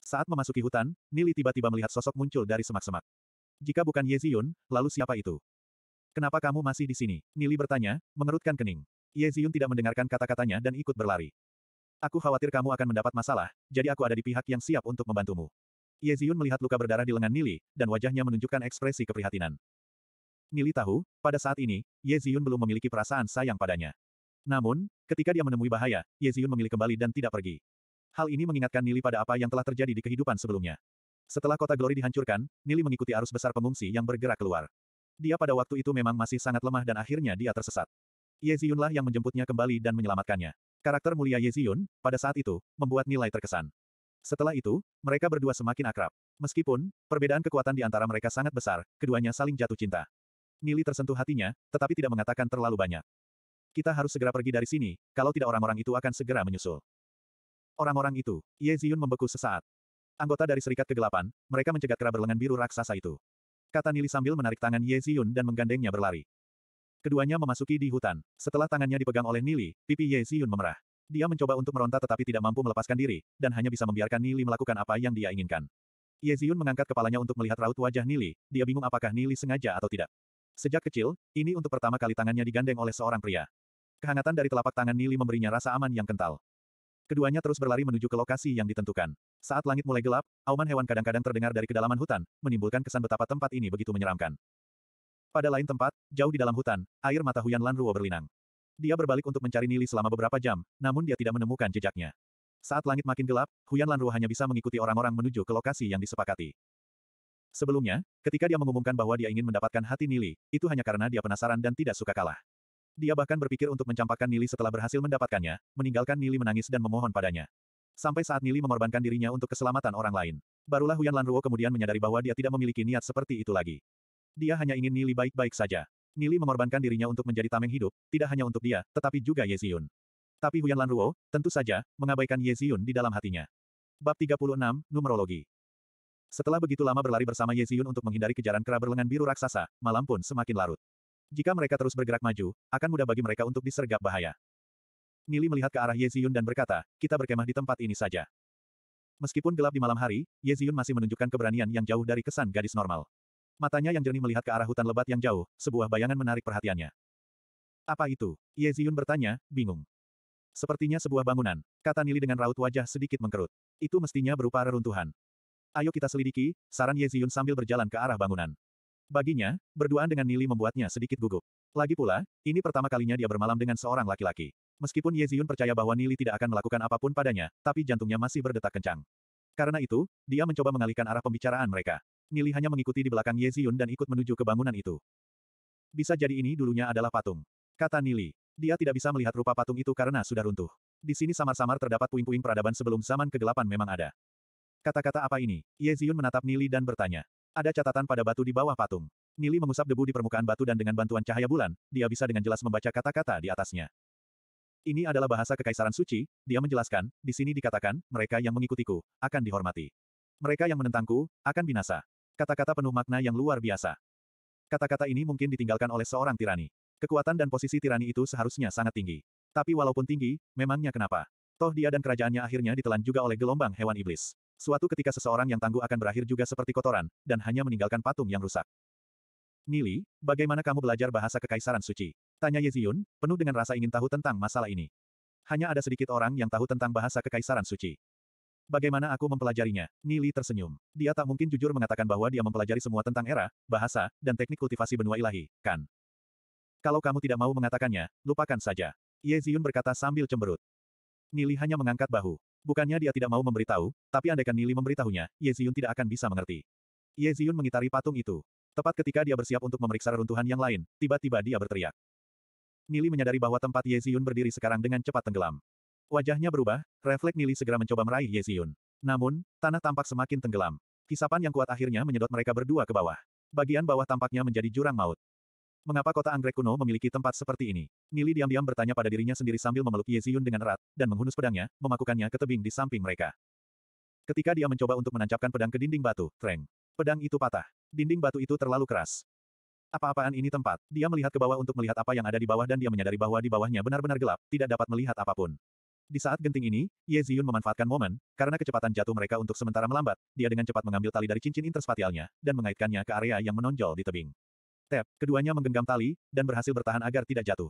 Saat memasuki hutan, Nili tiba-tiba melihat sosok muncul dari semak-semak. Jika bukan Ye Ziyun, lalu siapa itu? Kenapa kamu masih di sini? Nili bertanya, mengerutkan kening. Ye Ziyun tidak mendengarkan kata-katanya dan ikut berlari. Aku khawatir kamu akan mendapat masalah, jadi aku ada di pihak yang siap untuk membantumu. Ye Ziyun melihat luka berdarah di lengan Nili, dan wajahnya menunjukkan ekspresi keprihatinan. Nili tahu, pada saat ini, Ye Ziyun belum memiliki perasaan sayang padanya. Namun, ketika dia menemui bahaya, Ye Ziyun memilih kembali dan tidak pergi. Hal ini mengingatkan Nili pada apa yang telah terjadi di kehidupan sebelumnya. Setelah kota Glory dihancurkan, Nili mengikuti arus besar pengungsi yang bergerak keluar. Dia pada waktu itu memang masih sangat lemah dan akhirnya dia tersesat. Ye Ziyunlah yang menjemputnya kembali dan menyelamatkannya. Karakter mulia Ye Ziyun, pada saat itu, membuat Nilai terkesan. Setelah itu, mereka berdua semakin akrab. Meskipun, perbedaan kekuatan di antara mereka sangat besar, keduanya saling jatuh cinta. Nili tersentuh hatinya, tetapi tidak mengatakan terlalu banyak. Kita harus segera pergi dari sini, kalau tidak orang-orang itu akan segera menyusul. Orang-orang itu, Ye Ziyun membeku sesaat. Anggota dari Serikat Kegelapan, mereka mencegat kera berlengan biru raksasa itu. Kata Nili sambil menarik tangan Ye Ziyun dan menggandengnya berlari. Keduanya memasuki di hutan. Setelah tangannya dipegang oleh Nili, pipi Ye Ziyun memerah. Dia mencoba untuk meronta tetapi tidak mampu melepaskan diri, dan hanya bisa membiarkan Nili melakukan apa yang dia inginkan. Ye Ziyun mengangkat kepalanya untuk melihat raut wajah Nili, dia bingung apakah Nili sengaja atau tidak. Sejak kecil, ini untuk pertama kali tangannya digandeng oleh seorang pria. Kehangatan dari telapak tangan Nili memberinya rasa aman yang kental. Keduanya terus berlari menuju ke lokasi yang ditentukan. Saat langit mulai gelap, auman hewan kadang-kadang terdengar dari kedalaman hutan, menimbulkan kesan betapa tempat ini begitu menyeramkan. Pada lain tempat, jauh di dalam hutan, air mata Huyan Lanruo berlinang. Dia berbalik untuk mencari Nili selama beberapa jam, namun dia tidak menemukan jejaknya. Saat langit makin gelap, Huyan Lanruo hanya bisa mengikuti orang-orang menuju ke lokasi yang disepakati. Sebelumnya, ketika dia mengumumkan bahwa dia ingin mendapatkan hati Nili, itu hanya karena dia penasaran dan tidak suka kalah. Dia bahkan berpikir untuk mencampakkan Nili setelah berhasil mendapatkannya, meninggalkan Nili menangis dan memohon padanya. Sampai saat Nili mengorbankan dirinya untuk keselamatan orang lain. Barulah Huyan Lanruo kemudian menyadari bahwa dia tidak memiliki niat seperti itu lagi. Dia hanya ingin Nili baik-baik saja. Nili mengorbankan dirinya untuk menjadi tameng hidup, tidak hanya untuk dia, tetapi juga Ye Ziyun. Tapi Huyan Lanruo, tentu saja, mengabaikan Ye Ziyun di dalam hatinya. Bab 36, Numerologi. Setelah begitu lama berlari bersama Ye Ziyun untuk menghindari kejaran kera berlengan biru raksasa, malam pun semakin larut. Jika mereka terus bergerak maju, akan mudah bagi mereka untuk disergap bahaya. Nili melihat ke arah Ye Ziyun dan berkata, kita berkemah di tempat ini saja. Meskipun gelap di malam hari, Ye Ziyun masih menunjukkan keberanian yang jauh dari kesan gadis normal. Matanya yang jernih melihat ke arah hutan lebat yang jauh, sebuah bayangan menarik perhatiannya. Apa itu? Ye Ziyun bertanya, bingung. Sepertinya sebuah bangunan, kata Nili dengan raut wajah sedikit mengkerut. Itu mestinya berupa reruntuhan. Ayo kita selidiki, saran Ye Ziyun sambil berjalan ke arah bangunan. Baginya, berduaan dengan Nili membuatnya sedikit gugup. Lagi pula, ini pertama kalinya dia bermalam dengan seorang laki-laki. Meskipun Ye Ziyun percaya bahwa Nili tidak akan melakukan apapun padanya, tapi jantungnya masih berdetak kencang. Karena itu, dia mencoba mengalihkan arah pembicaraan mereka. Nili hanya mengikuti di belakang Ye Ziyun dan ikut menuju ke bangunan itu. Bisa jadi ini dulunya adalah patung. Kata Nili. Dia tidak bisa melihat rupa patung itu karena sudah runtuh. Di sini samar-samar terdapat puing-puing peradaban sebelum zaman kegelapan memang ada. Kata-kata apa ini? Ye Ziyun menatap Nili dan bertanya. Ada catatan pada batu di bawah patung. Nili mengusap debu di permukaan batu dan dengan bantuan cahaya bulan, dia bisa dengan jelas membaca kata-kata di atasnya. Ini adalah bahasa Kekaisaran Suci, dia menjelaskan, di sini dikatakan, mereka yang mengikutiku, akan dihormati. Mereka yang menentangku, akan binasa. Kata-kata penuh makna yang luar biasa. Kata-kata ini mungkin ditinggalkan oleh seorang tirani. Kekuatan dan posisi tirani itu seharusnya sangat tinggi. Tapi walaupun tinggi, memangnya kenapa? Toh dia dan kerajaannya akhirnya ditelan juga oleh gelombang hewan iblis. Suatu ketika seseorang yang tangguh akan berakhir juga seperti kotoran, dan hanya meninggalkan patung yang rusak. Nili, bagaimana kamu belajar bahasa Kekaisaran Suci? Tanya Ye Ziyun, penuh dengan rasa ingin tahu tentang masalah ini. Hanya ada sedikit orang yang tahu tentang bahasa Kekaisaran Suci. Bagaimana aku mempelajarinya? Nili tersenyum. Dia tak mungkin jujur mengatakan bahwa dia mempelajari semua tentang era, bahasa, dan teknik kultivasi benua ilahi, kan? Kalau kamu tidak mau mengatakannya, lupakan saja. Ye Ziyun berkata sambil cemberut. Nili hanya mengangkat bahu. Bukannya dia tidak mau memberitahu, tapi andaikan Nili memberitahunya, Ye Ziyun tidak akan bisa mengerti. Ye Ziyun mengitari patung itu. Tepat ketika dia bersiap untuk memeriksa reruntuhan yang lain, tiba-tiba dia berteriak. Nili menyadari bahwa tempat Ye Ziyun berdiri sekarang dengan cepat tenggelam. Wajahnya berubah, refleks Nili segera mencoba meraih Ye Ziyun. Namun, tanah tampak semakin tenggelam. Kisapan yang kuat akhirnya menyedot mereka berdua ke bawah. Bagian bawah tampaknya menjadi jurang maut. Mengapa kota anggrek kuno memiliki tempat seperti ini? Nili diam-diam bertanya pada dirinya sendiri sambil memeluk Ye Ziyun dengan erat, dan menghunus pedangnya, memakukannya ke tebing di samping mereka. Ketika dia mencoba untuk menancapkan pedang ke dinding batu, treng. Pedang itu patah. Dinding batu itu terlalu keras. Apa-apaan ini tempat? Dia melihat ke bawah untuk melihat apa yang ada di bawah dan dia menyadari bahwa di bawahnya benar-benar gelap, tidak dapat melihat apapun. Di saat genting ini, Ye Ziyun memanfaatkan momen, karena kecepatan jatuh mereka untuk sementara melambat, dia dengan cepat mengambil tali dari cincin interspatialnya, dan mengaitkannya ke area yang menonjol di tebing. Tap, keduanya menggenggam tali, dan berhasil bertahan agar tidak jatuh.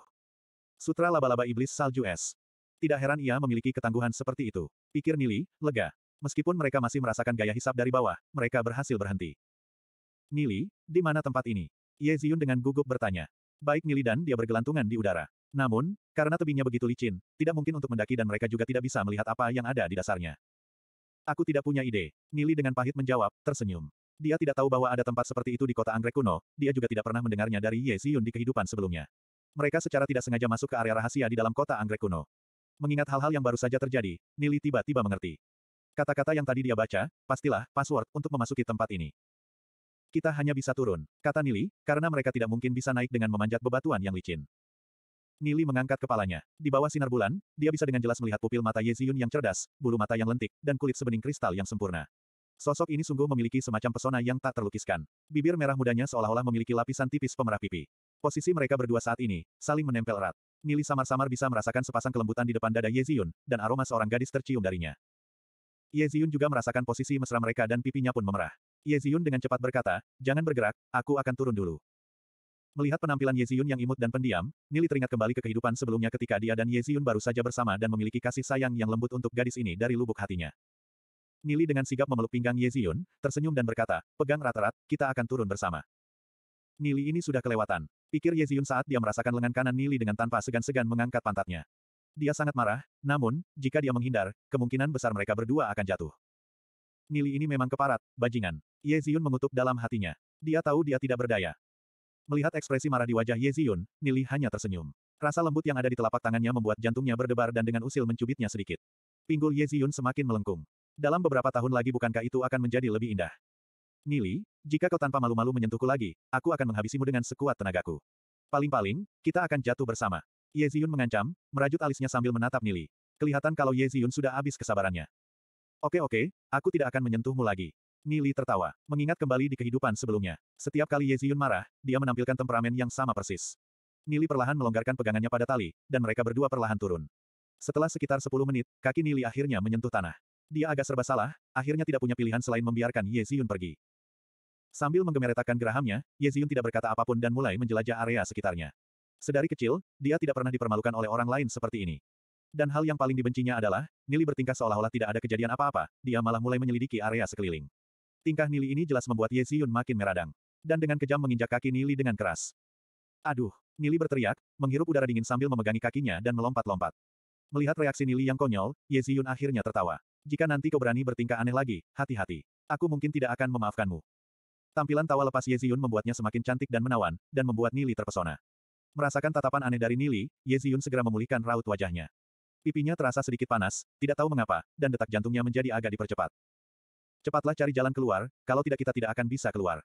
Sutra laba-laba iblis salju es. Tidak heran ia memiliki ketangguhan seperti itu. Pikir Nili, lega. Meskipun mereka masih merasakan gaya hisap dari bawah, mereka berhasil berhenti. Nili, di mana tempat ini? Ye Ziyun dengan gugup bertanya. Baik Nili dan dia bergelantungan di udara. Namun, karena tebingnya begitu licin, tidak mungkin untuk mendaki dan mereka juga tidak bisa melihat apa yang ada di dasarnya. Aku tidak punya ide. Nili dengan pahit menjawab, tersenyum. Dia tidak tahu bahwa ada tempat seperti itu di kota anggrek kuno, dia juga tidak pernah mendengarnya dari Ye Ziyun di kehidupan sebelumnya. Mereka secara tidak sengaja masuk ke area rahasia di dalam kota anggrek kuno. Mengingat hal-hal yang baru saja terjadi, Nili tiba-tiba mengerti. Kata-kata yang tadi dia baca, pastilah, password untuk memasuki tempat ini. Kita hanya bisa turun, kata Nili, karena mereka tidak mungkin bisa naik dengan memanjat bebatuan yang licin. Nili mengangkat kepalanya. Di bawah sinar bulan, dia bisa dengan jelas melihat pupil mata Ye Ziyun yang cerdas, bulu mata yang lentik, dan kulit sebening kristal yang sempurna. Sosok ini sungguh memiliki semacam pesona yang tak terlukiskan. Bibir merah mudanya seolah-olah memiliki lapisan tipis pemerah pipi. Posisi mereka berdua saat ini, saling menempel erat. Nili samar-samar bisa merasakan sepasang kelembutan di depan dada Ye Ziyun, dan aroma seorang gadis tercium darinya. Ye Ziyun juga merasakan posisi mesra mereka dan pipinya pun memerah. Ye Ziyun dengan cepat berkata, jangan bergerak, aku akan turun dulu. Melihat penampilan Ye Ziyun yang imut dan pendiam, Nili teringat kembali ke kehidupan sebelumnya ketika dia dan Ye Ziyun baru saja bersama dan memiliki kasih sayang yang lembut untuk gadis ini dari lubuk hatinya. Nili dengan sigap memeluk pinggang Ye Ziyun, tersenyum dan berkata, pegang erat-erat, kita akan turun bersama. Nili ini sudah kelewatan. Pikir Ye Ziyun saat dia merasakan lengan kanan Nili dengan tanpa segan-segan mengangkat pantatnya. Dia sangat marah, namun, jika dia menghindar, kemungkinan besar mereka berdua akan jatuh. Nili ini memang keparat, bajingan. Ye Ziyun mengutuk dalam hatinya. Dia tahu dia tidak berdaya. Melihat ekspresi marah di wajah Ye Ziyun, Nili hanya tersenyum. Rasa lembut yang ada di telapak tangannya membuat jantungnya berdebar dan dengan usil mencubitnya sedikit. Pinggul Ye Ziyun semakin melengkung. Dalam beberapa tahun lagi bukankah itu akan menjadi lebih indah? Nili, jika kau tanpa malu-malu menyentuhku lagi, aku akan menghabisimu dengan sekuat tenagaku. Paling-paling, kita akan jatuh bersama. Ye Ziyun mengancam, merajut alisnya sambil menatap Nili. Kelihatan kalau Ye Ziyun sudah habis kesabarannya. Oke, aku tidak akan menyentuhmu lagi. Nili tertawa, mengingat kembali di kehidupan sebelumnya. Setiap kali Ye Ziyun marah, dia menampilkan temperamen yang sama persis. Nili perlahan melonggarkan pegangannya pada tali, dan mereka berdua perlahan turun. Setelah sekitar 10 menit, kaki Nili akhirnya menyentuh tanah. Dia agak serba salah, akhirnya tidak punya pilihan selain membiarkan Ye Ziyun pergi. Sambil menggemeretakan gerahamnya, Ye Ziyun tidak berkata apapun dan mulai menjelajah area sekitarnya. Sedari kecil, dia tidak pernah dipermalukan oleh orang lain seperti ini. Dan hal yang paling dibencinya adalah, Nili bertingkah seolah-olah tidak ada kejadian apa-apa, dia malah mulai menyelidiki area sekeliling. Tingkah Nili ini jelas membuat Ye Ziyun makin meradang. Dan dengan kejam menginjak kaki Nili dengan keras. Aduh, Nili berteriak, menghirup udara dingin sambil memegangi kakinya dan melompat-lompat. Melihat reaksi Nili yang konyol, Ye Ziyun akhirnya tertawa. Jika nanti kau berani bertingkah aneh lagi, hati-hati. Aku mungkin tidak akan memaafkanmu. Tampilan tawa lepas Ye Ziyun membuatnya semakin cantik dan menawan, dan membuat Nili terpesona. Merasakan tatapan aneh dari Nili, Ye Ziyun segera memulihkan raut wajahnya. Pipinya terasa sedikit panas, tidak tahu mengapa, dan detak jantungnya menjadi agak dipercepat. Cepatlah cari jalan keluar, kalau tidak kita tidak akan bisa keluar.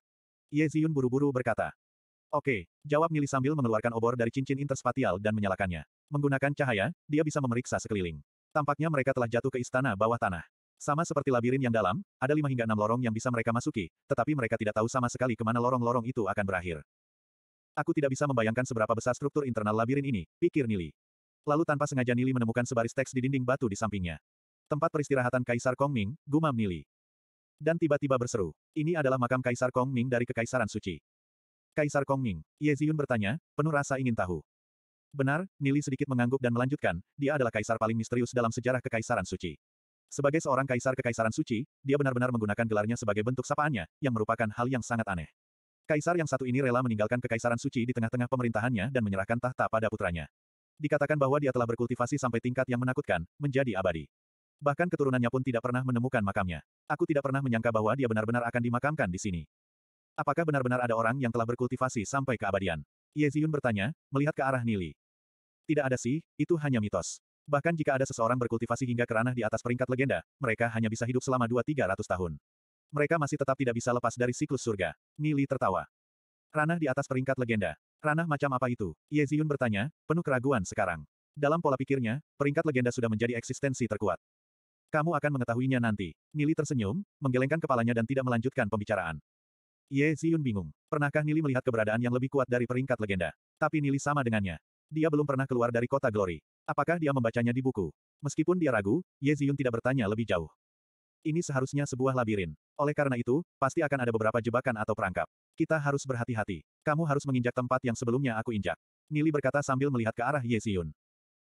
Ye Ziyun buru-buru berkata. Oke, jawab Nili sambil mengeluarkan obor dari cincin interspatial dan menyalakannya. Menggunakan cahaya, dia bisa memeriksa sekeliling. Tampaknya mereka telah jatuh ke istana bawah tanah. Sama seperti labirin yang dalam, ada 5 hingga 6 lorong yang bisa mereka masuki, tetapi mereka tidak tahu sama sekali kemana lorong-lorong itu akan berakhir. Aku tidak bisa membayangkan seberapa besar struktur internal labirin ini, pikir Nili. Lalu tanpa sengaja Nili menemukan sebaris teks di dinding batu di sampingnya. Tempat peristirahatan Kaisar Kongming, gumam Nili. Dan tiba-tiba berseru, ini adalah makam Kaisar Kongming dari Kekaisaran Suci. Kaisar Kongming, Ye Ziyun bertanya, penuh rasa ingin tahu. Benar, Nili sedikit mengangguk dan melanjutkan, dia adalah kaisar paling misterius dalam sejarah Kekaisaran Suci. Sebagai seorang kaisar Kekaisaran Suci, dia benar-benar menggunakan gelarnya sebagai bentuk sapaannya, yang merupakan hal yang sangat aneh. Kaisar yang satu ini rela meninggalkan Kekaisaran Suci di tengah-tengah pemerintahannya dan menyerahkan tahta pada putranya. Dikatakan bahwa dia telah berkultivasi sampai tingkat yang menakutkan, menjadi abadi. Bahkan keturunannya pun tidak pernah menemukan makamnya. Aku tidak pernah menyangka bahwa dia benar-benar akan dimakamkan di sini. Apakah benar-benar ada orang yang telah berkultivasi sampai keabadian? Ye Ziyun bertanya, melihat ke arah Nili. Tidak ada sih, itu hanya mitos. Bahkan jika ada seseorang berkultivasi hingga ke ranah di atas peringkat legenda, mereka hanya bisa hidup selama 200-300 tahun. Mereka masih tetap tidak bisa lepas dari siklus surga. Nili tertawa. Ranah di atas peringkat legenda. Ranah macam apa itu? Ye Ziyun bertanya, penuh keraguan sekarang. Dalam pola pikirnya, peringkat legenda sudah menjadi eksistensi terkuat. Kamu akan mengetahuinya nanti. Nili tersenyum, menggelengkan kepalanya dan tidak melanjutkan pembicaraan. Ye Ziyun bingung. Pernahkah Nili melihat keberadaan yang lebih kuat dari peringkat legenda? Tapi Nili sama dengannya. Dia belum pernah keluar dari kota Glory. Apakah dia membacanya di buku? Meskipun dia ragu, Ye Ziyun tidak bertanya lebih jauh. Ini seharusnya sebuah labirin. Oleh karena itu, pasti akan ada beberapa jebakan atau perangkap. Kita harus berhati-hati. Kamu harus menginjak tempat yang sebelumnya aku injak. Nili berkata sambil melihat ke arah Ye Ziyun.